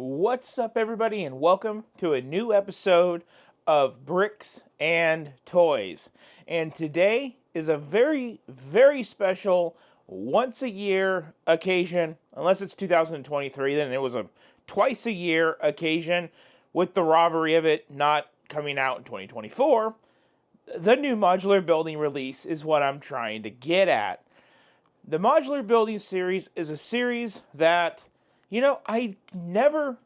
What's up, everybody, and welcome to a new episode of Bricks and Toys. And today is a very, very special once a year occasion. Unless it's 2023, then it was a twice a year occasion with the robbery of it not coming out in 2024. The new modular building release is what I'm trying to get at. The modular building series is a series that, I never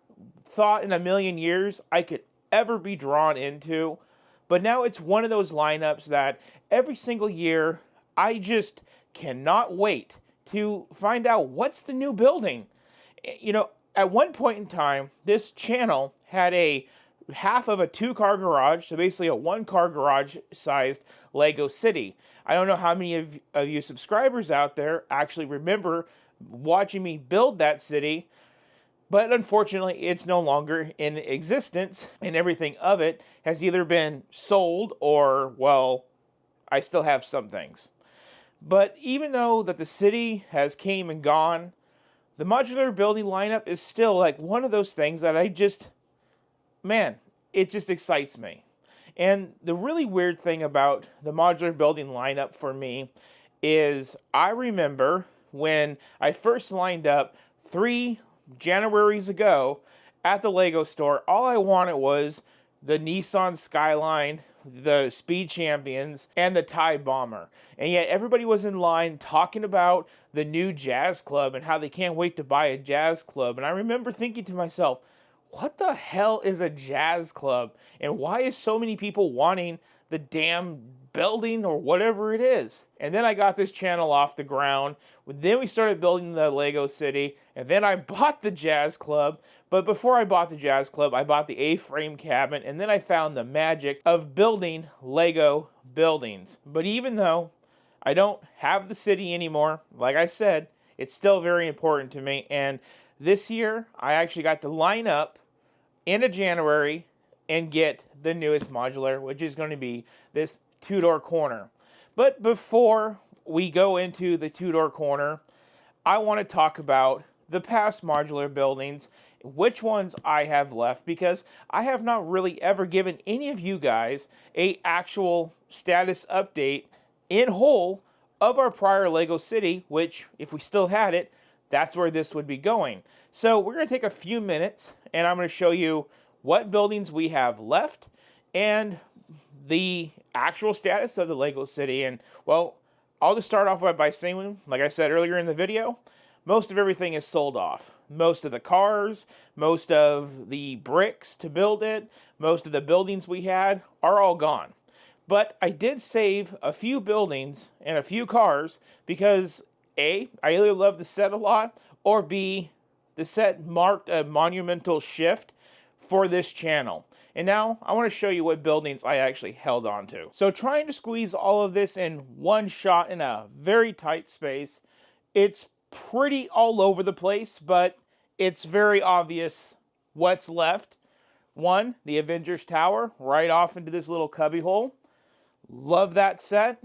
thought in a million years I could ever be drawn into. But now it's one of those lineups that every single year I just cannot wait to find out what's the new building. At one point in time, this channel had a half of a two-car garage, so basically a one-car garage-sized Lego city. I don't know how many of you subscribers out there actually remember watching me build that city, but unfortunately it's no longer in existence, and everything of it has either been sold or, well, I still have some things. But even though that the city has came and gone, the modular building lineup is still like one of those things that it just excites me. And the really weird thing about the modular building lineup for me is I remember when I first lined up 3 Januaries ago at the Lego store, all I wanted was the Nissan Skyline, the Speed Champions, and the TIE Bomber. And yet everybody was in line talking about the new Jazz Club and how they can't wait to buy a Jazz Club. And I remember thinking to myself, what the hell is a Jazz Club? And why is so many people wanting the damn building or whatever it is? And then I got this channel off the ground. Then we started building the Lego City. And then I bought the Jazz Club. But before I bought the Jazz Club, I bought the A-frame cabinet. And then I found the magic of building Lego buildings. But even though I don't have the city anymore, like I said, it's still very important to me. And this year, I actually got to line up in a January and get the newest modular, which is going to be this Tudor corner. But before we go into the Tudor corner, I want to talk about the past modular buildings, which ones I have left, because I have not really ever given any of you guys a actual status update in whole of our prior Lego City, which, if we still had it, that's where this would be going. So we're going to take a few minutes, and I'm going to show you what buildings we have left and the actual status of the Lego City. And, well, I'll just start off by saying, like I said earlier in the video, most of everything is sold off. Most of the cars, most of the bricks to build it, most of the buildings we had are all gone. But I did save a few buildings and a few cars because A, I either love the set a lot, or B, the set marked a monumental shift for this channel. And now I want to show you what buildings I actually held on to. So trying to squeeze all of this in one shot in a very tight space, it's pretty all over the place, but it's very obvious what's left. One, the Avengers Tower, right off into this little cubby hole. Love that set.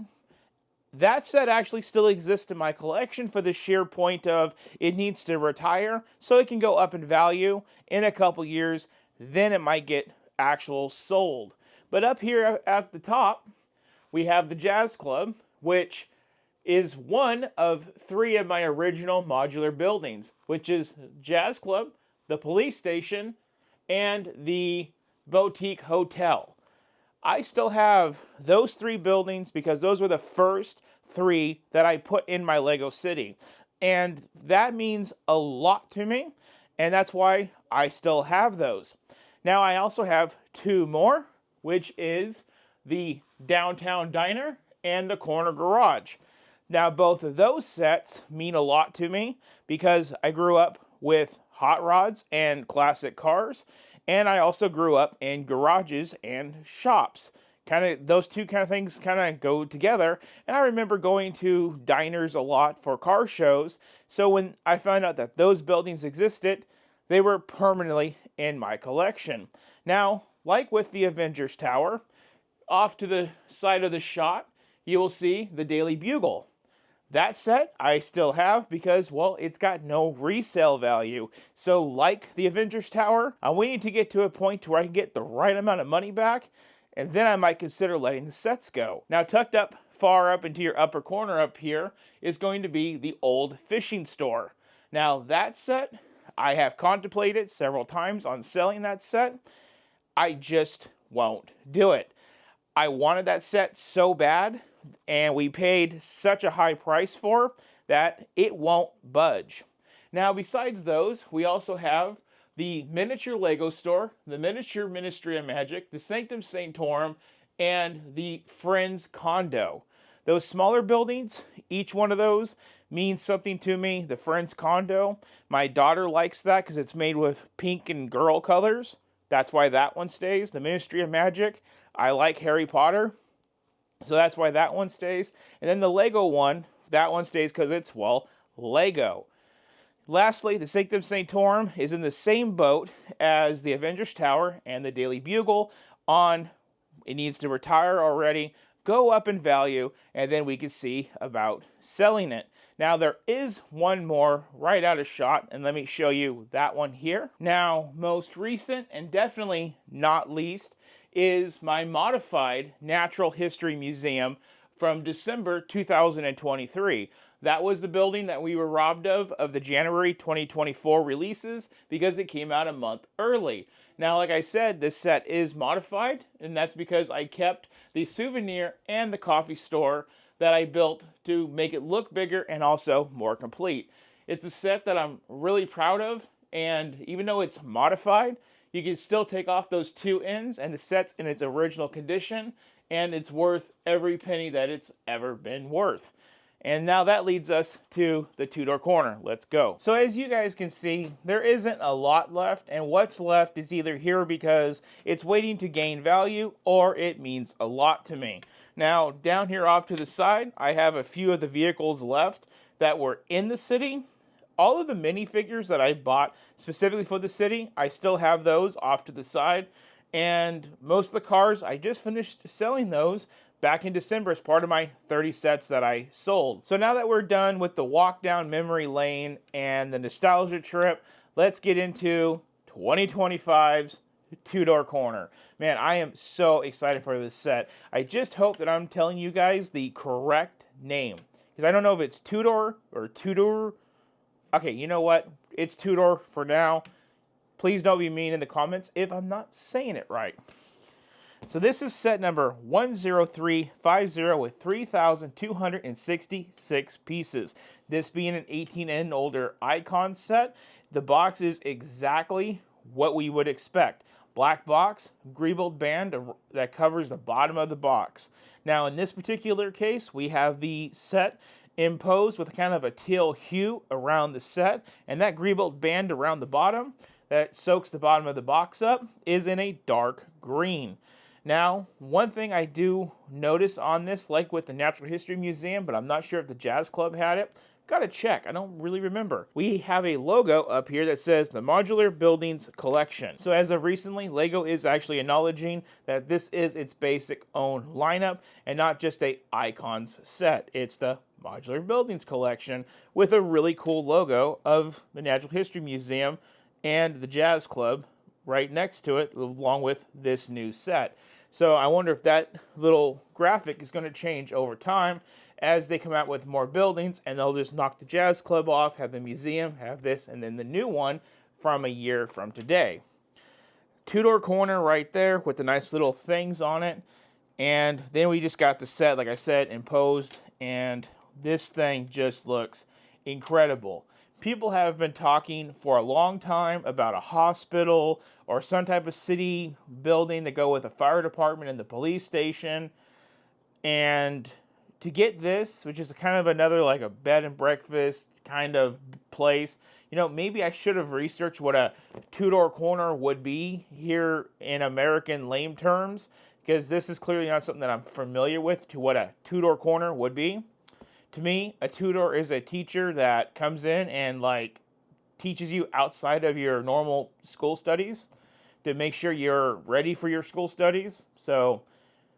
That set actually still exists in my collection for the sheer point of it needs to retire so it can go up in value in a couple years. Then it might get actual sold. But up here at the top, we have the Jazz Club, which is one of 3 of my original modular buildings, which is Jazz Club, the police station, and the boutique hotel. I still have those 3 buildings because those were the first 3 that I put in my Lego City. And that means a lot to me, and that's why I still have those. Now I also have 2 more, which is the downtown diner and the corner garage. Now both of those sets mean a lot to me because I grew up with hot rods and classic cars, and I also grew up in garages and shops. Those two kind of things kind of go together. And I remember going to diners a lot for car shows. So when I found out that those buildings existed, they were permanently in my collection. Now, like with the Avengers Tower, off to the side of the shot, you will see the Daily Bugle. That set I still have because, well, it's got no resale value. So like the Avengers Tower, I'm waiting to get to a point where I can get the right amount of money back, and then I might consider letting the sets go. Now, tucked up far up into your upper corner up here is going to be the old fishing store. Now, that set, I have contemplated several times on selling that set. I just won't do it. I wanted that set so bad, and we paid such a high price for that it won't budge. Now, besides those, we also have the miniature Lego store, the miniature Ministry of Magic, the Sanctum Sanctorum, and the Friends condo. Those smaller buildings, each one of those means something to me. The Friends condo, my daughter likes that because it's made with pink and girl colors. That's why that one stays. The Ministry of Magic, I like Harry Potter, so that's why that one stays. And then the Lego one, that one stays because it's, well, Lego. Lastly, the Sanctum Sanctorum is in the same boat as the Avengers Tower and the Daily Bugle on it needs to retire already, go up in value, and then we can see about selling it. Now, there is one more right out of shot, and let me show you that one here. Now, most recent and definitely not least is my modified Natural History Museum from December 2023. That was the building that we were robbed of the January 2024 releases because it came out a month early. Now, like I said, this set is modified, and that's because I kept the souvenir and the coffee store that I built to make it look bigger and also more complete. It's a set that I'm really proud of, and even though it's modified, you can still take off those two ends, and the set's in its original condition, and it's worth every penny that it's ever been worth. And now that leads us to the Tudor corner. Let's go. So as you guys can see, there isn't a lot left, and what's left is either here because it's waiting to gain value or it means a lot to me. Now, down here off to the side, I have a few of the vehicles left that were in the city. All of the minifigures that I bought specifically for the city, I still have those off to the side. And most of the cars, I just finished selling those back in December as part of my 30 sets that I sold. So now that we're done with the walk down memory lane and the nostalgia trip, let's get into 2025's Tudor corner. Man, I am so excited for this set. I just hope that I'm telling you guys the correct name, because I don't know if it's Tudor or Tudor. Okay, you know what? It's Tudor for now. Please don't be mean in the comments if I'm not saying it right. So this is set number 10350 with 3,266 pieces. This being an 18 and older icon set, the box is exactly what we would expect. Black box, greebled band that covers the bottom of the box. Now in this particular case, we have the set imposed with kind of a teal hue around the set, and that greebled band around the bottom that soaks the bottom of the box up is in a dark green. Now, one thing I do notice on this, like with the Natural History Museum, but I'm not sure if the Jazz Club had it, gotta check, I don't really remember. We have a logo up here that says the Modular Buildings Collection. So as of recently, LEGO is actually acknowledging that this is its basic own lineup and not just a icons set. It's the Modular Buildings Collection with a really cool logo of the Natural History Museum and the Jazz Club right next to it, along with this new set. So I wonder if that little graphic is going to change over time as they come out with more buildings, and they'll just knock the Jazz Club off, have the museum, have this, and then the new one from a year from today. Tudor corner right there with the nice little things on it. And then we just got the set, like I said, imposed, and this thing just looks incredible. People have been talking for a long time about a hospital or some type of city building that go with a fire department and the police station. And to get this, which is kind of another like a bed and breakfast kind of place, you know, maybe I should have researched what a Tudor corner would be here in American lame terms, because this is clearly not something that I'm familiar with to what a Tudor corner would be. To me, a tutor is a teacher that comes in and like teaches you outside of your normal school studies to make sure you're ready for your school studies. So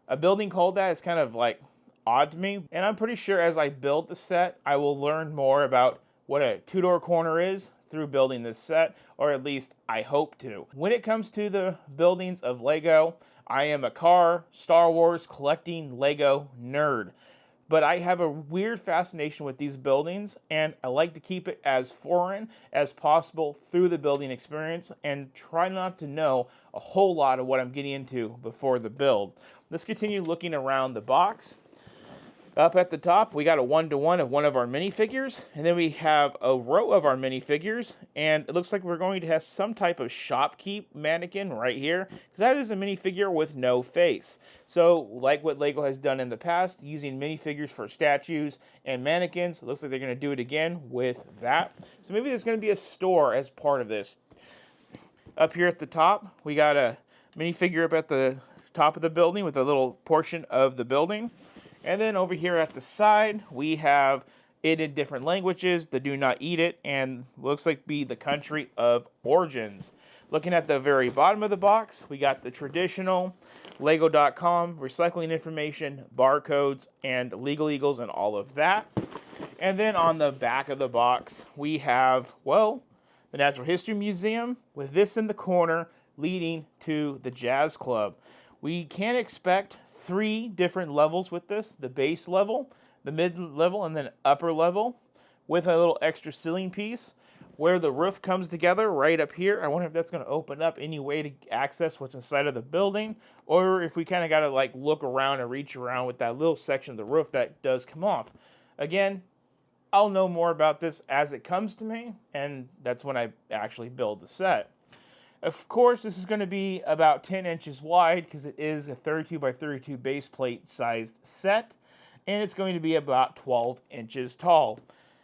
a building called that is kind of like odd to me. And I'm pretty sure as I build the set, I will learn more about what a Tudor corner is through building this set, or at least I hope to. When it comes to the buildings of Lego, I am a car, Star Wars, collecting Lego nerd. But I have a weird fascination with these buildings, and I like to keep it as foreign as possible through the building experience and try not to know a whole lot of what I'm getting into before the build. Let's continue looking around the box. Up at the top, we got a 1-to-1 of one of our minifigures, and then we have a row of our minifigures, and it looks like we're going to have some type of shopkeep mannequin right here, because that is a minifigure with no face. So, like what Lego has done in the past, using minifigures for statues and mannequins, it looks like they're going to do it again with that. So maybe there's going to be a store as part of this. Up here at the top, we got a minifigure up at the top of the building with a little portion of the building. And then over here at the side, we have it in different languages, the do not eat it, and looks like be the country of origins. Looking at the very bottom of the box, we got the traditional Lego.com, recycling information, barcodes, and legal eagles and all of that. And then on the back of the box, we have, well, the Natural History Museum with this in the corner leading to the Jazz Club. We can expect 3 different levels with this, the base level, the mid level, and then upper level, with a little extra ceiling piece where the roof comes together right up here. I wonder if that's going to open up any way to access what's inside of the building, or if we kind of got to like look around and reach around with that little section of the roof that does come off. Again, I'll know more about this as it comes to me, and that's when I actually build the set. Of course, this is going to be about 10 inches wide because it is a 32 by 32 base plate sized set, and it's going to be about 12 inches tall.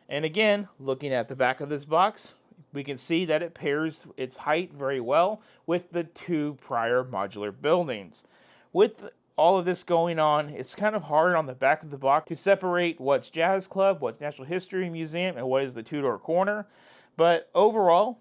And again, looking at the back of this box, we can see that it pairs its height very well with the 2 prior modular buildings. With all of this going on, it's kind of hard on the back of the box to separate what's Jazz Club, what's Natural History Museum, and what is the Tudor Corner. But overall,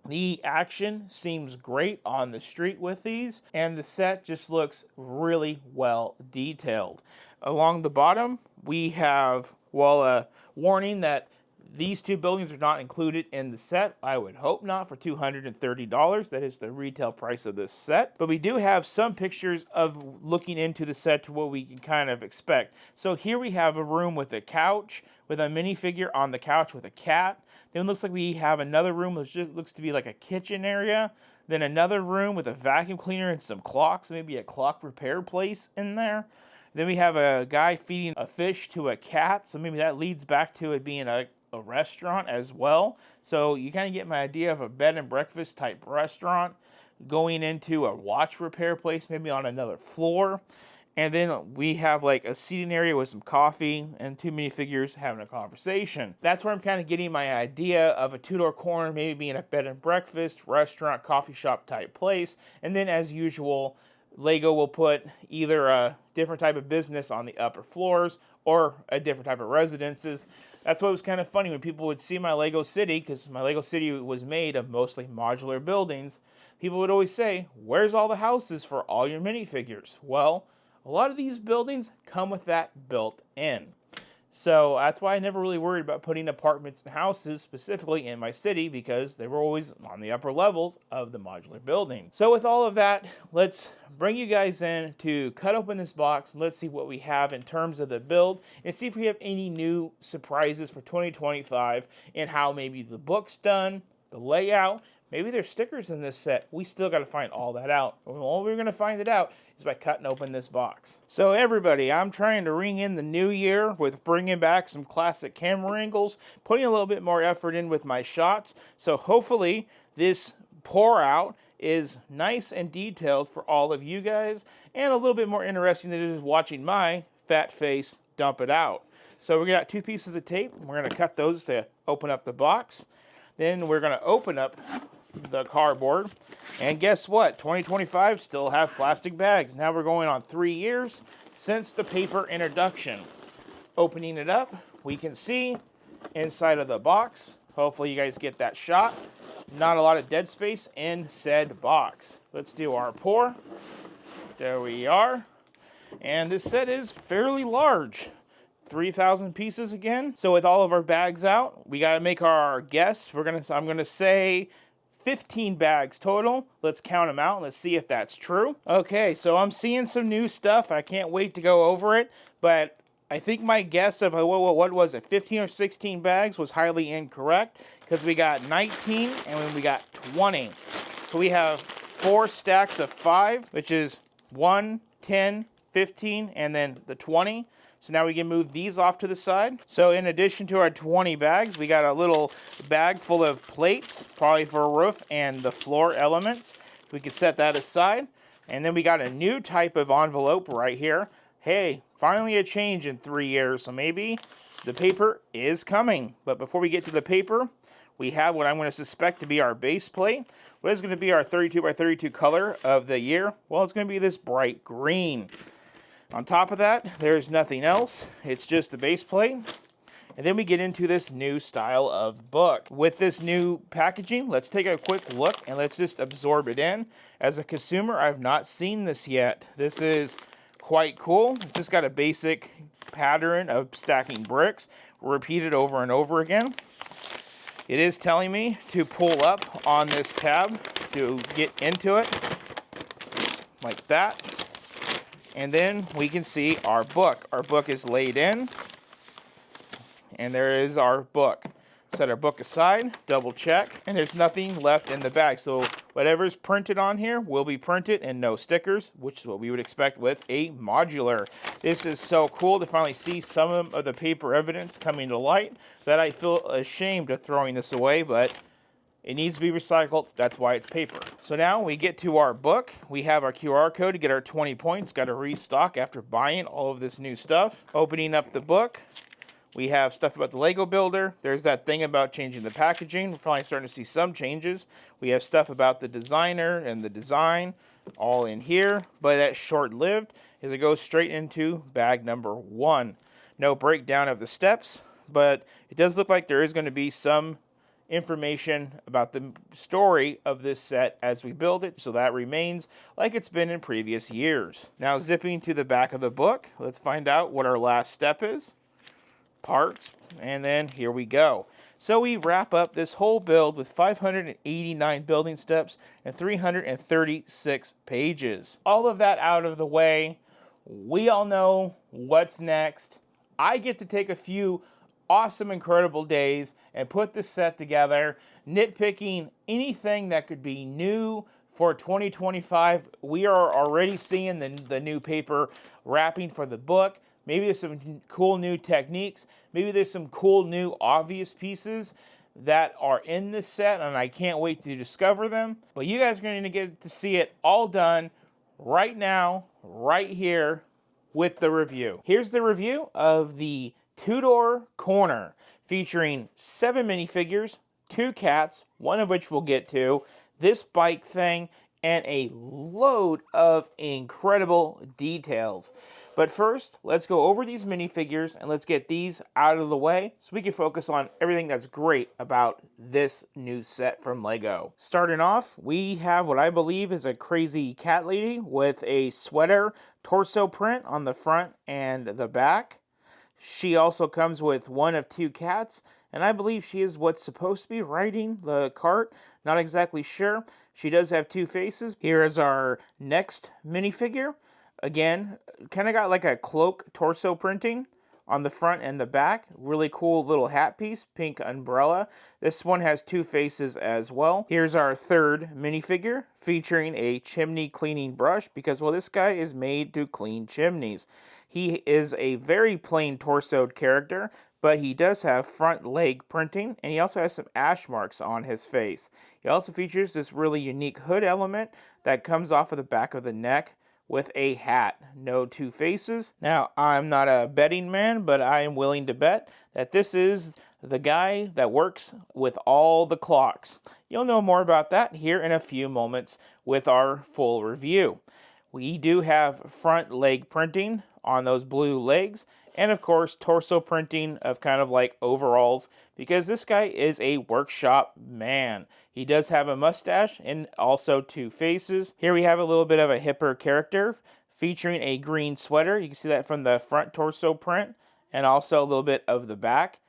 the action seems great on the street with these, and the set just looks really well detailed. Along the bottom, we have, well, a warning that these 2 buildings are not included in the set. I would hope not for $230. That is the retail price of this set. But we do have some pictures of looking into the set to what we can kind of expect. So here we have a room with a couch, with a minifigure on the couch with a cat. Then it looks like we have another room which looks to be like a kitchen area. Then another room with a vacuum cleaner and some clocks, maybe a clock repair place in there. Then we have a guy feeding a fish to a cat, so maybe that leads back to it being a restaurant as well. So you kind of get my idea of a bed and breakfast type restaurant going into a watch repair place, maybe on another floor. And then we have like a seating area with some coffee and 2 minifigures having a conversation. That's where I'm kind of getting my idea of a Tudor corner, maybe being a bed and breakfast, restaurant, coffee shop type place. And then as usual, Lego will put either a different type of business on the upper floors or a different type of residences. That's what was kind of funny when people would see my Lego city, because my Lego city was made of mostly modular buildings. People would always say, where's all the houses for all your minifigures? Well, a lot of these buildings come with that built in. So that's why I never really worried about putting apartments and houses specifically in my city, because they were always on the upper levels of the modular building. So with all of that, let's bring you guys in to cut open this box and let's see what we have in terms of the build and see if we have any new surprises for 2025 and how maybe the book's done, the layout, maybe there's stickers in this set. We still got to find all that out. The only way we're going to find it out is by cutting open this box. So everybody, I'm trying to ring in the new year with bringing back some classic camera angles, putting a little bit more effort in with my shots. So hopefully this pour out is nice and detailed for all of you guys and a little bit more interesting than it is watching my fat face dump it out. So we got 2 pieces of tape. We're going to cut those to open up the box. Then we're going to open up the cardboard, and guess what? 2025 still have plastic bags. Now we're going on 3 years since the paper introduction. Opening it up, we can see inside of the box. Hopefully you guys get that shot. Not a lot of dead space in said box. Let's do our pour. There we are. And this set is fairly large. 3,000 pieces again. So with all of our bags out, we got to make our guess. I'm gonna say 15 bags total. Let's count them out and let's see if that's true. Okay, so I'm seeing some new stuff. I can't wait to go over it, but I think my guess of what was it, 15 or 16 bags was highly incorrect, because we got 19 and then we got 20. So we have 4 stacks of 5, which is 1, 10, 15, and then the 20. So now we can move these off to the side. So in addition to our 20 bags, we got a little bag full of plates, probably for a roof and the floor elements. We can set that aside. And then we got a new type of envelope right here. Hey, finally a change in 3 years, so maybe the paper is coming. But before we get to the paper, we have what I'm going to suspect to be our base plate. What is going to be our 32 by 32 color of the year? Well, it's going to be this bright green. On top of that, there's nothing else. It's just the base plate. And then we get into this new style of book. With this new packaging, let's take a quick look and let's just absorb it in. As a consumer, I've not seen this yet. This is quite cool. It's just got a basic pattern of stacking bricks, repeated over and over again. It is telling me to pull up on this tab to get into it, like that. And then we can see our book. Our book is laid in. And there is our book. Set our book aside, double check, and there's nothing left in the bag. So whatever's printed on here will be printed and no stickers, which is what we would expect with a modular. This is so cool to finally see some of the paper evidence coming to light that I feel ashamed of throwing this away, but it needs to be recycled. That's why it's paper. So now we get to our book. We have our QR code to get our 20 points. Got to restock after buying all of this new stuff. Opening up the book, we have stuff about the Lego Builder. There's that thing about changing the packaging. We're finally starting to see some changes. We have stuff about the designer and the design all in here, but that's short-lived as it goes straight into bag number 1. No breakdown of the steps, but it does look like there is going to be some information about the story of this set as we build it, so that remains like it's been in previous years. Now zipping to the back of the book, let's find out what our last step is. Parts, and then here we go. So we wrap up this whole build with 589 building steps and 336 pages. All of that out of the way, we all know what's next. I get to take a few awesome, incredible days and put this set together, nitpicking anything that could be new for 2025. We are already seeing the new paper wrapping for the book. Maybe there's some cool new techniques. Maybe there's some cool new obvious pieces that are in this set, and I can't wait to discover them. But you guys are going to get to see it all done right now, right here with the review. Here's the review of the Tudor Corner, featuring 7 minifigures, 2 cats, one of which we'll get to, this bike thing, and a load of incredible details. But first, let's go over these minifigures and let's get these out of the way so we can focus on everything that's great about this new set from Lego. Starting off, we have what I believe is a crazy cat lady with a sweater torso print on the front and the back. She also comes with one of 2 cats, and I believe she is what's supposed to be riding the cart. Not exactly sure. She does have 2 faces. Here is our next minifigure. Again, kind of got like a cloak torso printing on the front and the back. Really cool little hat piece, pink umbrella. This one has 2 faces as well. Here's our third minifigure featuring a chimney cleaning brush because, well, this guy is made to clean chimneys. He is a very plain torsoed character, but he does have front leg printing, and he also has some ash marks on his face. He also features this really unique hood element that comes off of the back of the neck with a hat. No 2 faces. Now, I'm not a betting man, but I am willing to bet that this is the guy that works with all the clocks. You'll know more about that here in a few moments with our full review. We do have front leg printing on those blue legs, And of course, torso printing of kind of like overalls, because this guy is a workshop man. He does have a mustache and also two faces. Here we have a little bit of a hipper character featuring a green sweater. You can see that from the front torso print and also a little bit of the back.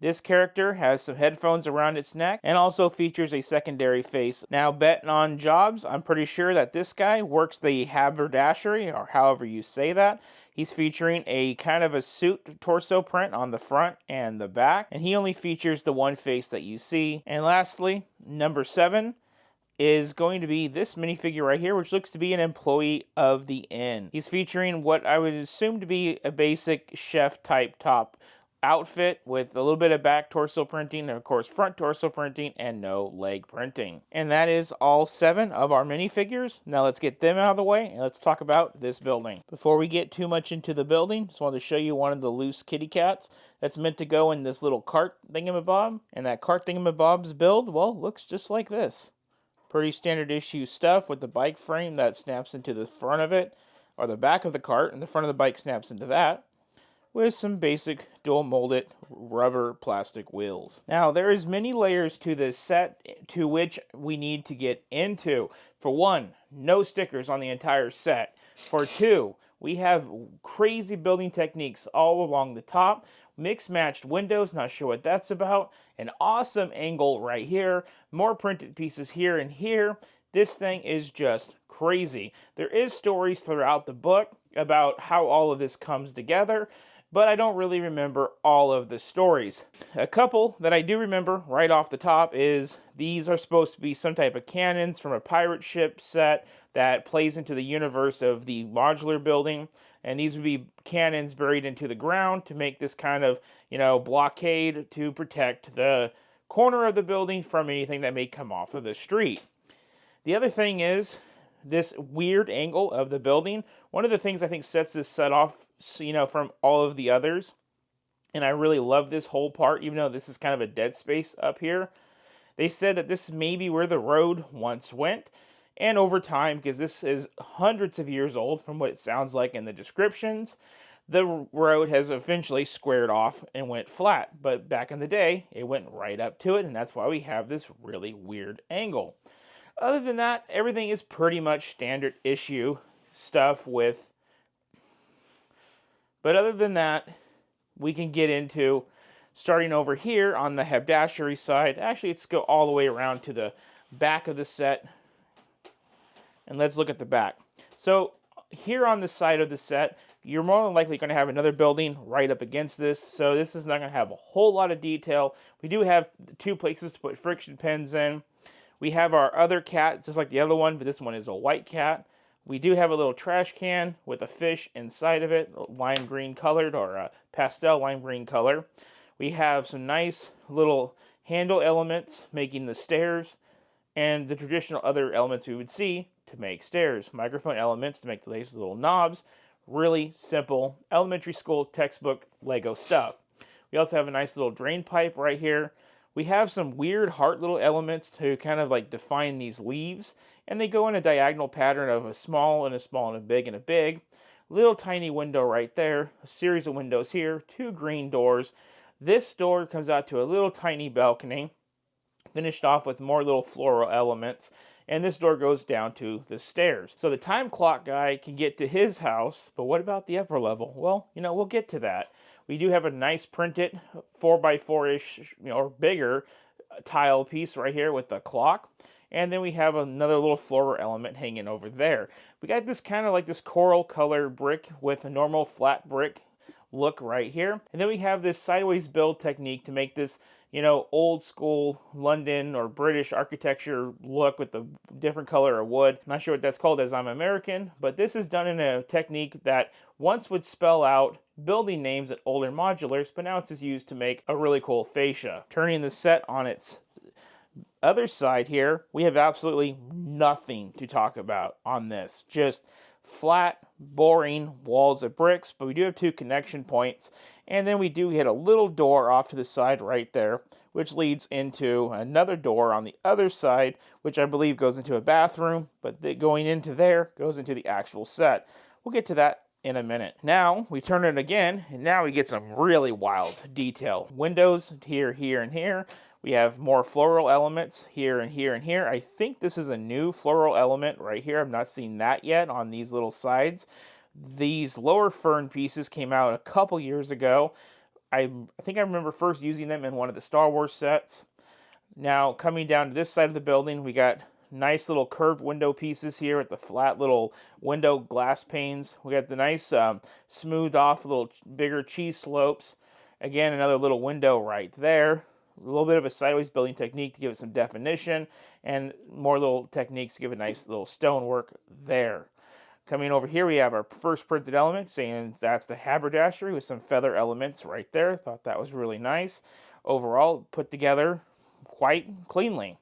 This character has some headphones around its neck and also features a secondary face. Now, betting on jobs, I'm pretty sure that this guy works the haberdashery, or however you say that. He's featuring a kind of a suit torso print on the front and the back, and he only features the one face that you see. And lastly, number 7 is going to be this minifigure right here, which looks to be an employee of the inn. He's featuring what I would assume to be a basic chef type top outfit with a little bit of back torso printing and of course front torso printing and no leg printing. And that is all 7 of our minifigures. Now let's get them out of the way and let's talk about this building. Before we get too much into the building, just wanted to show you one of the loose kitty cats that's meant to go in this little cart thingamabob. And that cart thingamabob's build, well, looks just like this. Pretty standard issue stuff with the bike frame that snaps into the front of it, or the back of the cart, and the front of the bike snaps into that, with some basic dual molded rubber plastic wheels. Now, there is many layers to this set to which we need to get into. For one, no stickers on the entire set. For two, we have crazy building techniques all along the top, mixed matched windows, not sure what that's about, an awesome angle right here, more printed pieces here and here. This thing is just crazy. There is stories throughout the book about how all of this comes together, but I don't really remember all of the stories. A couple that I do remember right off the top is these are supposed to be some type of cannons from a pirate ship set that plays into the universe of the modular building. And these would be cannons buried into the ground to make this kind of, blockade to protect the corner of the building from anything that may come off of the street. The other thing is this weird angle of the building. One of the things I think sets this set off, from all of the others, and I really love this whole part, even though this is kind of a dead space up here. They said that this may be where the road once went, and over time, because this is hundreds of years old from what it sounds like in the descriptions, the road has eventually squared off and went flat. But back in the day, it went right up to it, and that's why we have this really weird angle. Other than that, everything is pretty much standard issue stuff with. But other than that, we can get into starting over here on the haberdashery side. Actually, let's go all the way around to the back of the set. And let's look at the back. So here on the side of the set, you're more than likely going to have another building right up against this. So this is not going to have a whole lot of detail. We do have 2 places to put friction pens in. We have our other cat, just like the other one, but this one is a white cat. We do have a little trash can with a fish inside of it, lime green colored, or a pastel lime green color. We have some nice little handle elements making the stairs, and the traditional other elements we would see to make stairs. Microphone elements to make these little knobs. Really simple elementary school textbook Lego stuff. We also have a nice little drain pipe right here. We have some weird heart little elements to kind of like define these leaves, and they go in a diagonal pattern of a small and a small and a big and a big. Little tiny window right there, a series of windows here, 2 green doors. This door comes out to a little tiny balcony, finished off with more little floral elements, and this door goes down to the stairs. So the time clock guy can get to his house, but what about the upper level? Well, we'll get to that. We do have a nice printed 4x4-ish, or bigger tile piece right here with the clock. And then we have another little floral element hanging over there. We got this kind of like this coral color brick with a normal flat brick look right here. And then we have this sideways build technique to make this, old school London or British architecture look with the different color of wood. I'm not sure what that's called as I'm American, but this is done in a technique that once would spell out building names at older modulars, but now it's just used to make a really cool fascia. Turning the set on its other side here, we have absolutely nothing to talk about on this. Just flat, boring walls of bricks, but we do have 2 connection points, and then we do hit a little door off to the side right there, which leads into another door on the other side, which I believe goes into a bathroom, but going into there goes into the actual set. We'll get to that in a minute. Now we turn it again, and now we get some really wild detail. Windows here, here, and here. We have more floral elements here and here and here. I think this is a new floral element right here. I've not seen that yet on these little sides. These lower fern pieces came out a couple years ago. I think I remember first using them in one of the Star Wars sets. Now coming down to this side of the building, we got nice little curved window pieces here with the flat little window glass panes. We got the nice smoothed off little bigger cheese slopes. Again, another little window right there. A little bit of a sideways building technique to give it some definition, and more little techniques to give it nice little stonework there. Coming over here, we have our first printed element, saying that's the haberdashery with some feather elements right there. Thought that was really nice. Overall, put together quite cleanly.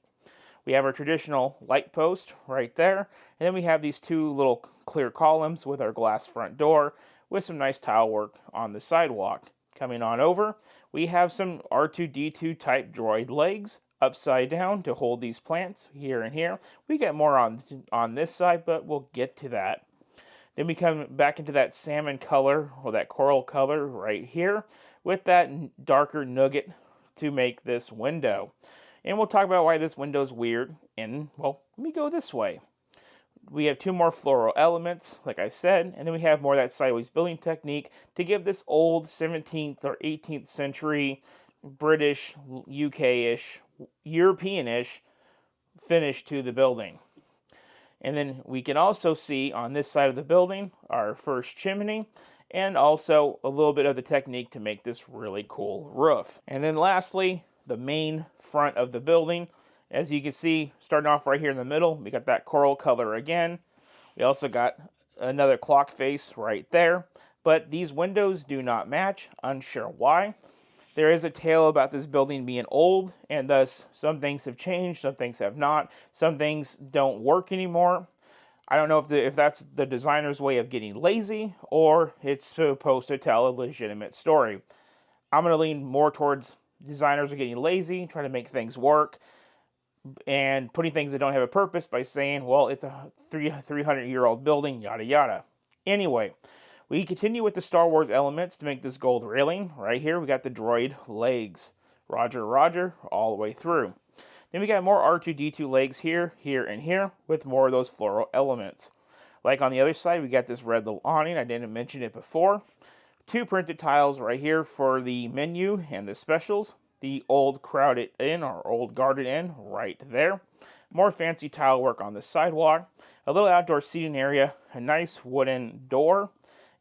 We have our traditional light post right there, and then we have these two little clear columns with our glass front door with some nice tile work on the sidewalk. Coming on over, we have some R2-D2 type droid legs upside down to hold these plants here and here. We get more on this side, but we'll get to that. Then we come back into that salmon color, or that coral color right here, with that darker nugget to make this window. And we'll talk about why this window is weird, and, well, let me go this way. We have two more floral elements, like I said, and then we have more of that sideways building technique to give this old 17th or 18th century British, UK-ish, European-ish finish to the building. And then we can also see on this side of the building our first chimney, and also a little bit of the technique to make this really cool roof. And then lastly, the main front of the building. As you can see, starting off right here in the middle, we got that coral color again. We also got another clock face right there. But these windows do not match, unsure why. There is a tale about this building being old, and thus some things have changed, some things have not. Some things don't work anymore. I don't know if that's the designer's way of getting lazy, or it's supposed to tell a legitimate story. I'm going to lean more towards designers are getting lazy, trying to make things work, and putting things that don't have a purpose by saying, well, it's a 300-year-old building, yada yada. Anyway, we continue with the Star Wars elements to make this gold railing. Right here, we got the droid legs. Roger, roger, all the way through. Then we got more R2-D2 legs here, here, and here, with more of those floral elements. Like on the other side, we got this red little awning. I didn't mention it before. Two printed tiles right here for the menu and the specials. The old crowded inn, or old guarded inn, right there. More fancy tile work on the sidewalk. A little outdoor seating area. A nice wooden door.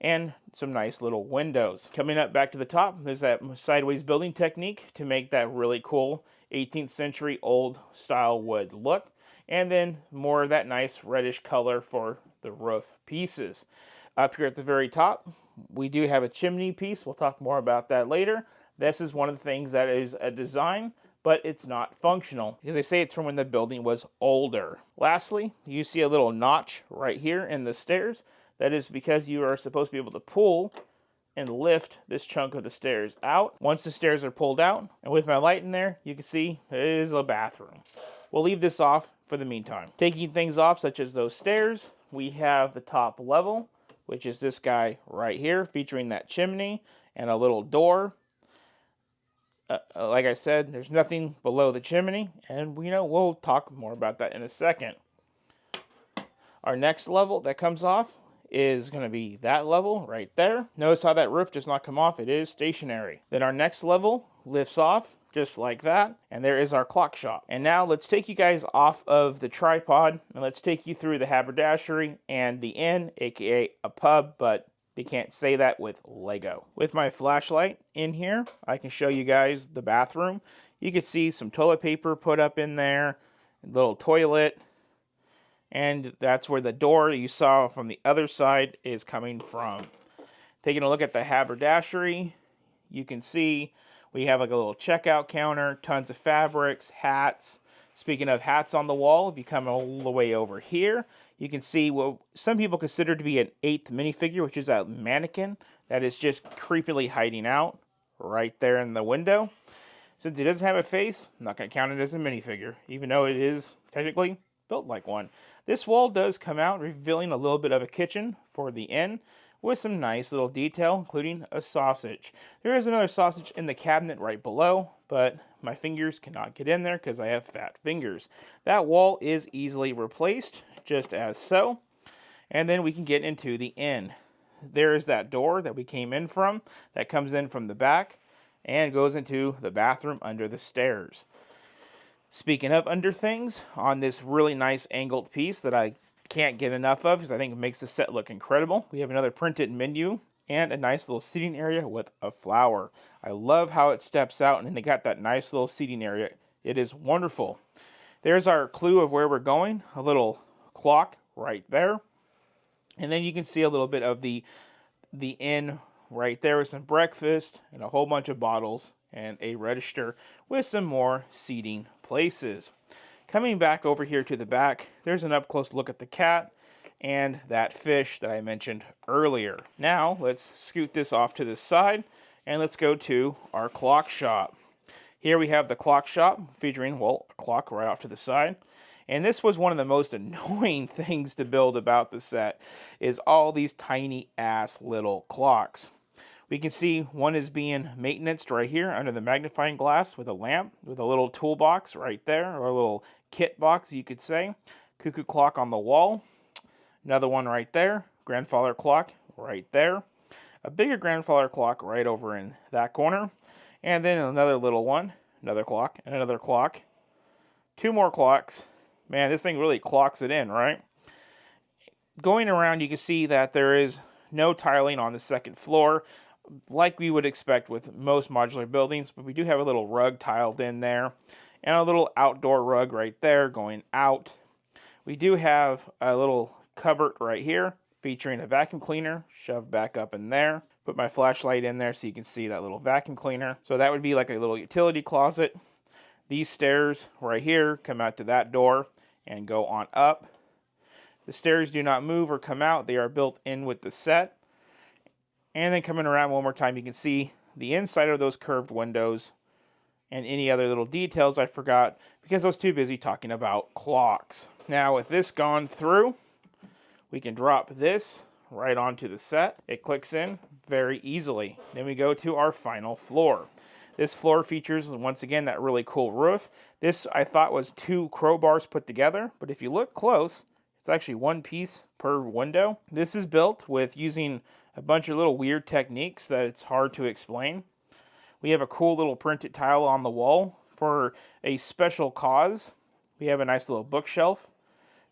And some nice little windows. Coming up back to the top, there's that sideways building technique to make that really cool 18th century old style wood look. And then more of that nice reddish color for the roof pieces. Up here at the very top, we do have a chimney piece. We'll talk more about that later. This is one of the things that is a design, but it's not functional, because they say it's from when the building was older. Lastly, you see a little notch right here in the stairs. That is because you are supposed to be able to pull and lift this chunk of the stairs out. Once the stairs are pulled out, and with my light in there, you can see it is a bathroom. We'll leave this off for the meantime. Taking things off, such as those stairs, we have the top level, which is this guy right here, featuring that chimney and a little door. Like I said, there's nothing below the chimney, and we'll talk more about that in a second. Our next level that comes off is going to be that level right there. Notice how that roof does not come off. It is stationary. Then our next level lifts off just like that, and there is our clock shop. And now let's take you guys off of the tripod, and let's take you through the haberdashery and the inn, aka a pub, but they can't say that with Lego. With my flashlight in here, I can show you guys the bathroom. You can see some toilet paper put up in there, a little toilet, and that's where the door you saw from the other side is coming from. Taking a look at the haberdashery, you can see we have like a little checkout counter, tons of fabrics, hats. Speaking of hats on the wall, if you come all the way over here, you can see what some people consider to be an 8th minifigure, which is a mannequin that is just creepily hiding out right there in the window. Since it doesn't have a face, I'm not going to count it as a minifigure, even though it is technically built like one. This wall does come out, revealing a little bit of a kitchen for the inn. with some nice little detail, including a sausage. There is another sausage in the cabinet right below, but my fingers cannot get in there because I have fat fingers. That wall is easily replaced, just as so. And then we can get into the inn. There is that door that we came in from, that comes in from the back, and goes into the bathroom under the stairs. Speaking of under things, on this really nice angled piece that I can't get enough of because I think it makes the set look incredible, we have another printed menu and a nice little seating area with a flower. I love how it steps out, and then they got that nice little seating area. It is wonderful. There's our clue of where we're going, a little clock right there. And then you can see a little bit of the inn right there with some breakfast and a whole bunch of bottles and a register with some more seating places. Coming back over here to the back, there's an up-close look at the cat and that fish that I mentioned earlier. Now, let's scoot this off to the side and let's go to our clock shop. Here we have the clock shop featuring, well, a clock right off to the side. And this was one of the most annoying things to build about the set, is all these tiny ass little clocks. We can see one is being maintained right here under the magnifying glass with a lamp, with a little toolbox right there, or a little kit box, you could say. Cuckoo clock on the wall. Another one right there. Grandfather clock right there. A bigger grandfather clock right over in that corner. And then another little one. Another clock and another clock. Two more clocks. Man, this thing really clocks it in, right? Going around, you can see that there is no tiling on the second floor, like we would expect with most modular buildings, but we do have a little rug tiled in there, and a little outdoor rug right there going out. We do have a little cupboard right here, featuring a vacuum cleaner shoved back up in there. Put my flashlight in there so you can see that little vacuum cleaner. So that would be like a little utility closet. These stairs right here come out to that door and go on up. The stairs do not move or come out. They are built in with the set. And then coming around one more time, you can see the inside of those curved windows and any other little details I forgot because I was too busy talking about clocks. Now with this gone through, we can drop this right onto the set. It clicks in very easily. Then we go to our final floor. This floor features, once again, that really cool roof. This, I thought, was two crowbars put together, but if you look close, it's actually one piece per window. This is built with using a bunch of little weird techniques that it's hard to explain. We have a cool little printed tile on the wall for a special cause. We have a nice little bookshelf.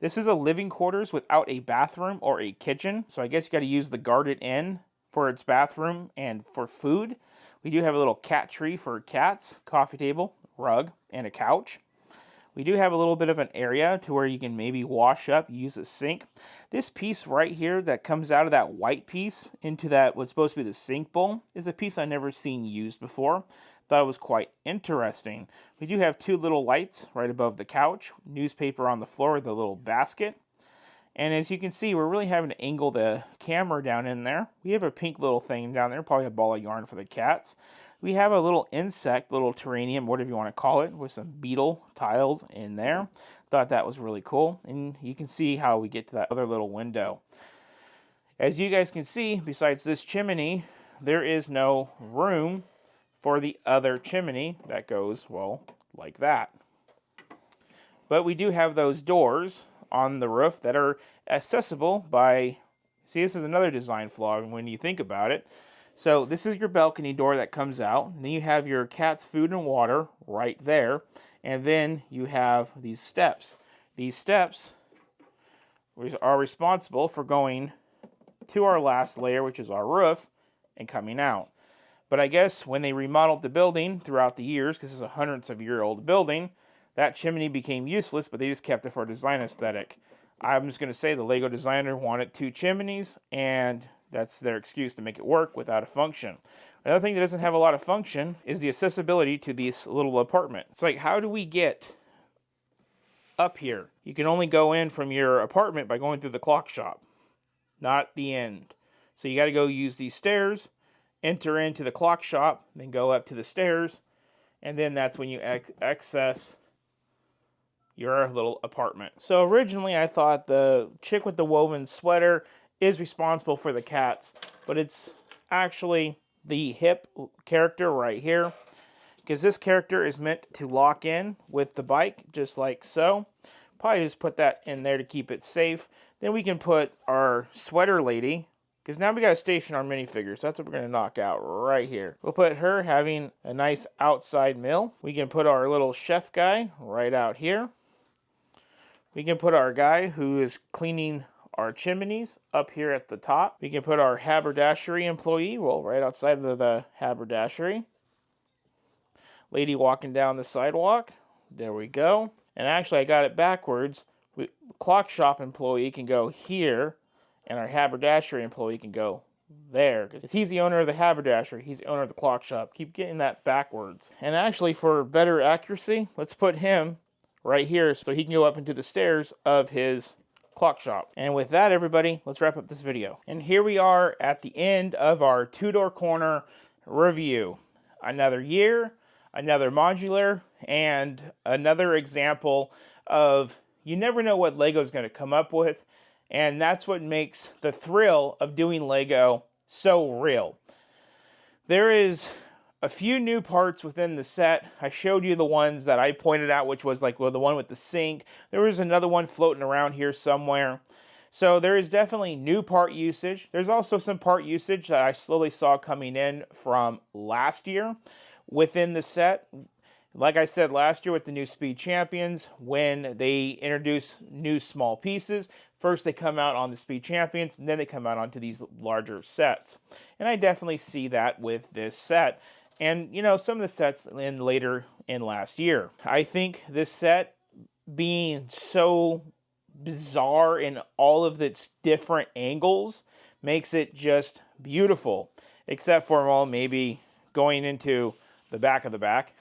This is a living quarters without a bathroom or a kitchen, so I guess you got to use the guarded inn for its bathroom and for food. We do have a little cat tree for cats, coffee table, rug, and a couch. We do have a little bit of an area to where you can maybe wash up, use a sink. This piece right here that comes out of that white piece into that what's supposed to be the sink bowl is a piece I've never seen used before. Thought it was quite interesting. We do have two little lights right above the couch, newspaper on the floor with a little basket. And as you can see, we're really having to angle the camera down in there. We have a pink little thing down there, probably a ball of yarn for the cats. We have a little insect, little terrarium, whatever you want to call it, with some beetle tiles in there. Thought that was really cool. And you can see how we get to that other little window. As you guys can see, besides this chimney, there is no room for the other chimney that goes, well, like that. But we do have those doors on the roof that are accessible by, see, this is another design flaw when you think about it. So this is your balcony door that comes out, and then you have your cat's food and water right there, and then you have these steps. These steps are responsible for going to our last layer, which is our roof, and coming out. But I guess when they remodeled the building throughout the years, because it's a hundreds of year old building, that chimney became useless, but they just kept it for design aesthetic. I'm just going to say the Lego designer wanted two chimneys, and that's their excuse to make it work without a function. Another thing that doesn't have a lot of function is the accessibility to this little apartment. It's like, how do we get up here? You can only go in from your apartment by going through the clock shop, not the end. So you got to go use these stairs, enter into the clock shop, then go up to the stairs, and then that's when you access your little apartment. So originally I thought the chick with the woven sweater is responsible for the cats, but it's actually the hip character right here, because this character is meant to lock in with the bike, just like so. Probably just put that in there to keep it safe. Then we can put our sweater lady, because now we got to station our minifigures. So that's what we're going to knock out right here. We'll put her having a nice outside meal. We can put our little chef guy right out here. We can put our guy who is cleaning our chimneys up here at the top. We can put our haberdashery employee, well, right outside of the haberdashery. Lady walking down the sidewalk. There we go. And actually, I got it backwards. Clock shop employee can go here, and our haberdashery employee can go there. Because he's the owner of the haberdashery, he's the owner of the clock shop. Keep getting that backwards. And actually, for better accuracy, let's put him right here so he can go up into the stairs of his clock shop. And with that, everybody, let's wrap up this video. And here we are at the end of our Tudor Corner review. Another year, another modular, and another example of you never know what Lego's going to come up with, and that's what makes the thrill of doing Lego so real. There is a few new parts within the set. I showed you the ones that I pointed out, which was like, well, the one with the sink. There was another one floating around here somewhere. So there is definitely new part usage. There's also some part usage that I slowly saw coming in from last year within the set. Like I said last year with the new Speed Champions, when they introduce new small pieces, first they come out on the Speed Champions, and then they come out onto these larger sets. And I definitely see that with this set. And, you know, some of the sets later in last year. I think this set being so bizarre in all of its different angles makes it just beautiful. Except for, well, maybe going into the back of the back.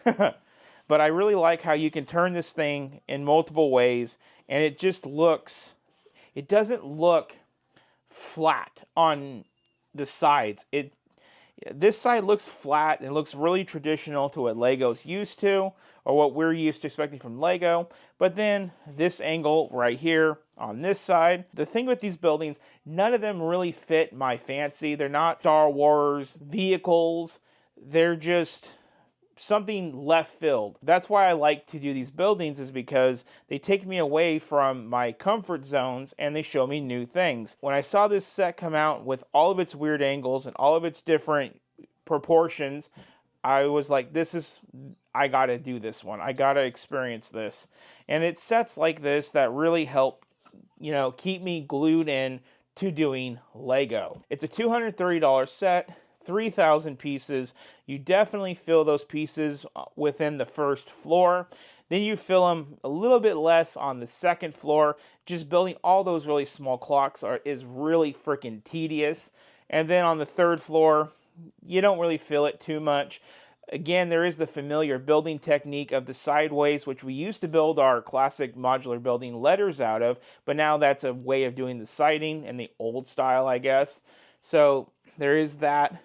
But I really like how you can turn this thing in multiple ways, and it just looks, it doesn't look flat on the sides. This side looks flat and looks really traditional to what Lego's used to, or what we're used to expecting from Lego. But then this angle right here on this side, the thing with these buildings, none of them really fit my fancy. They're not Star Wars vehicles. They're just something left field. That's why I like to do these buildings, is because they take me away from my comfort zones and they show me new things. When I saw this set come out with all of its weird angles and all of its different proportions, I was like, I gotta do this one. I gotta experience this. And it's sets like this that really help, you know, keep me glued in to doing Lego. It's a $230 set. 3,000 pieces. You definitely fill those pieces within the first floor. Then you fill them a little bit less on the second floor. Just building all those really small clocks is really freaking tedious. And then on the third floor, you don't really fill it too much. Again, there is the familiar building technique of the sideways, which we used to build our classic modular building letters out of, but now that's a way of doing the siding in the old style, I guess. So there is that.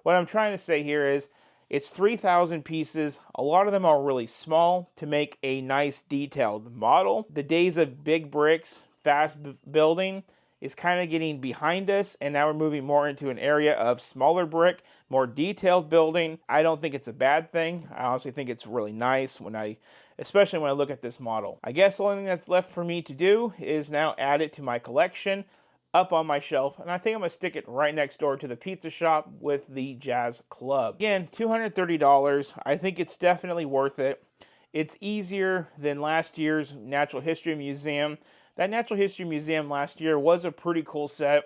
What I'm trying to say here is it's 3,000 pieces. A lot of them are really small to make a nice detailed model. The days of big bricks, fast building is kind of getting behind us, and now we're moving more into an area of smaller brick, more detailed building. I don't think it's a bad thing. I honestly think it's really nice especially when I look at this model. I guess the only thing that's left for me to do is now add it to my collection up on my shelf, and I think I'm going to stick it right next door to the pizza shop with the Jazz Club. Again, $230. I think it's definitely worth it. It's easier than last year's Natural History Museum. That Natural History Museum last year was a pretty cool set,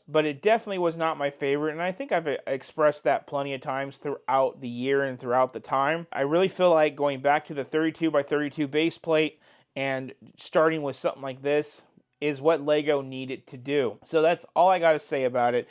but it definitely was not my favorite, and I think I've expressed that plenty of times throughout the year and throughout the time. I really feel like going back to the 32 by 32 base plate and starting with something like this is what Lego needed to do. So that's all I got to say about it.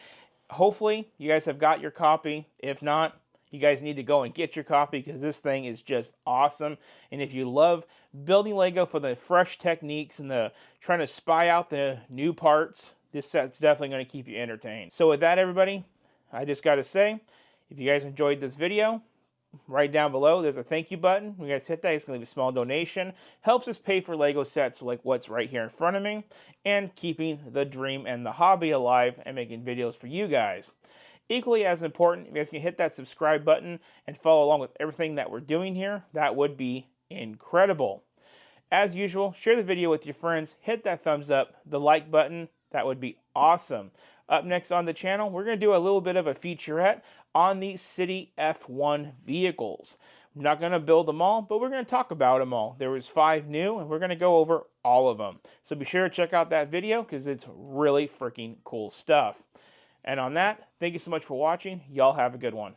Hopefully, you guys have got your copy. If not, you guys need to go and get your copy, because this thing is just awesome. And if you love building Lego for the fresh techniques and the trying to spy out the new parts, this set's definitely going to keep you entertained. So with that, everybody, I just got to say, if you guys enjoyed this video, right down below, there's a thank you button. You guys hit that, it's going to leave a small donation. Helps us pay for Lego sets like what's right here in front of me, and keeping the dream and the hobby alive and making videos for you guys. Equally as important, if you guys can hit that subscribe button and follow along with everything that we're doing here, that would be incredible. As usual, share the video with your friends, hit that thumbs up, the like button, that would be awesome. Up next on the channel, we're going to do a little bit of a featurette on the City F1 vehicles. I'm not going to build them all, but we're going to talk about them all. There was 5 new, and we're going to go over all of them. So be sure to check out that video because it's really freaking cool stuff. And on that, thank you so much for watching. Y'all have a good one.